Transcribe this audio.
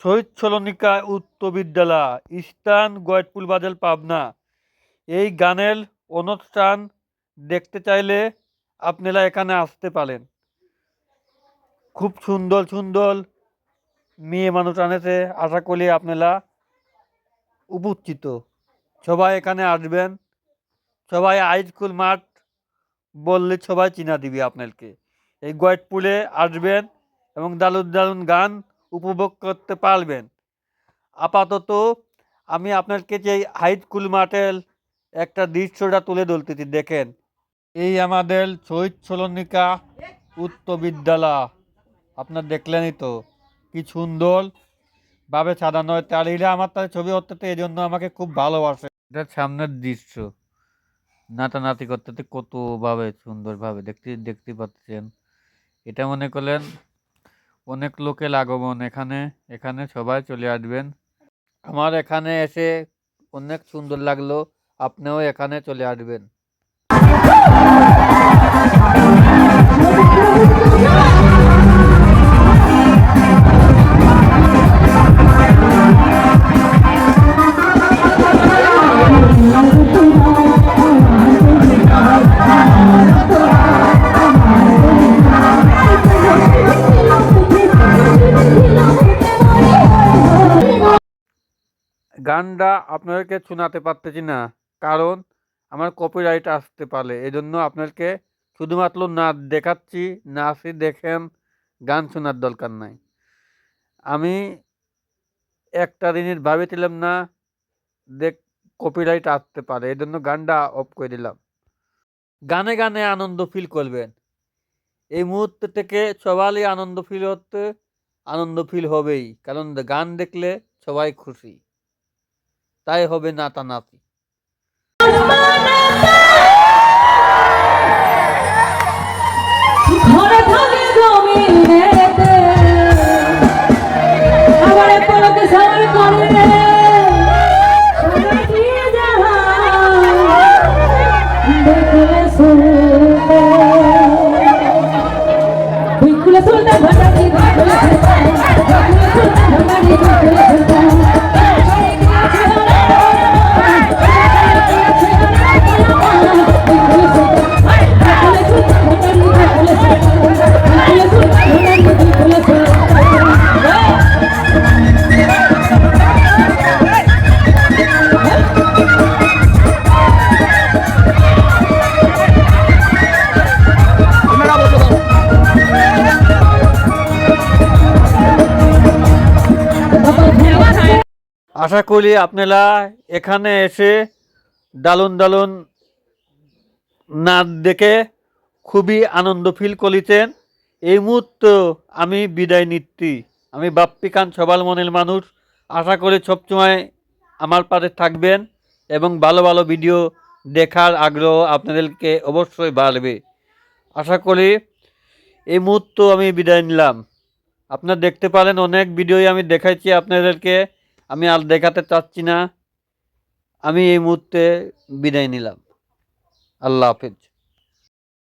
শহীদ সলনিকা উচ্চ বিদ্যালয়, স্থান গয়েতপুর বাজার, পাবনা। এই গানের অনুষ্ঠান দেখতে চাইলে আপনারা এখানে আসতে পারেন। খুব সুন্দর সুন্দর মেয়ে মানুষ আনেছে, আশা করি আপনারা উপস্থিত সবাই এখানে আসবেন। সবাই হাই স্কুল মাঠ বললে সবাই চিনা দিবে আপনাকে। এই গয়েতপুরে আসবেন এবং দারুণ দারুণ গান উপভোগ করতে পারবেন। আপাতত আমি আপনাকে যে হাই স্কুল মাঠের একটা দৃশ্যটা তুলে ধরতেছি, দেখেন। এই আমাদের শহীদ সলনিকা উচ্চ বিদ্যালয়, আপনার দেখলেনই তো কি সুন্দর ভাবে সাজানো হয়েছে। আর এরা আমার তার ছবি হতে এই জন্য আমাকে খুব ভালোবাসে। এটার সামনের দৃশ্য নাচানাচি করতে কতভাবে সুন্দরভাবে দেখতে দেখতে পাচ্ছেন। এটা মনে করলেন অনেক লোকের আগমন এখানে। এখানে সবাই চলে আসবেন। আমার এখানে এসে অনেক সুন্দর লাগলো, আপনিও এখানে চলে আসবেন। গানটা আপনাদেরকে শোনাতে পারতেছি না, কারণ আমার কপিরাইট আসতে পারে। এই জন্য আপনাদেরকে শুধুমাত্র নাচ দেখাচ্ছি, নাচই দেখেন, গান শোনার দরকার নাই। আমি একটা জিনিস ভাবেছিলাম না দেখ কপিরাইট আসতে পারে, এই জন্য গানটা অফ করে দিলাম। গানে গানে আনন্দ ফিল করবেন। এই মুহূর্ত থেকে সবারই আনন্দ ফিল হতে আনন্দ ফিল হবেই, কারণ গান দেখলে সবাই খুশি, তাই হবে নাচানাচি। আশা করি আপনারা এখানে এসে দারুণ দারুণ নাচ দেখে খুবই আনন্দ ফিল করেছেন। এই মুহূর্তে আমি বিদায় নিচ্ছি। আমি বাপ্পি খান, সবার মনের মানুষ। আশা করি সবসময় আমার পাশে থাকবেন এবং ভালো ভালো ভিডিও দেখার আগ্রহ আপনাদেরকে অবশ্যই বাড়বে। আশা করি এই মুহূর্তে আমি বিদায় নিলাম। আপনারা দেখতে পারেন অনেক ভিডিওই আমি দেখাইছি আপনাদেরকে, আমি আর দেখাতে চাচ্ছি না। আমি এই মুহূর্তে বিদায় নিলাম। আল্লাহ হাফেজ।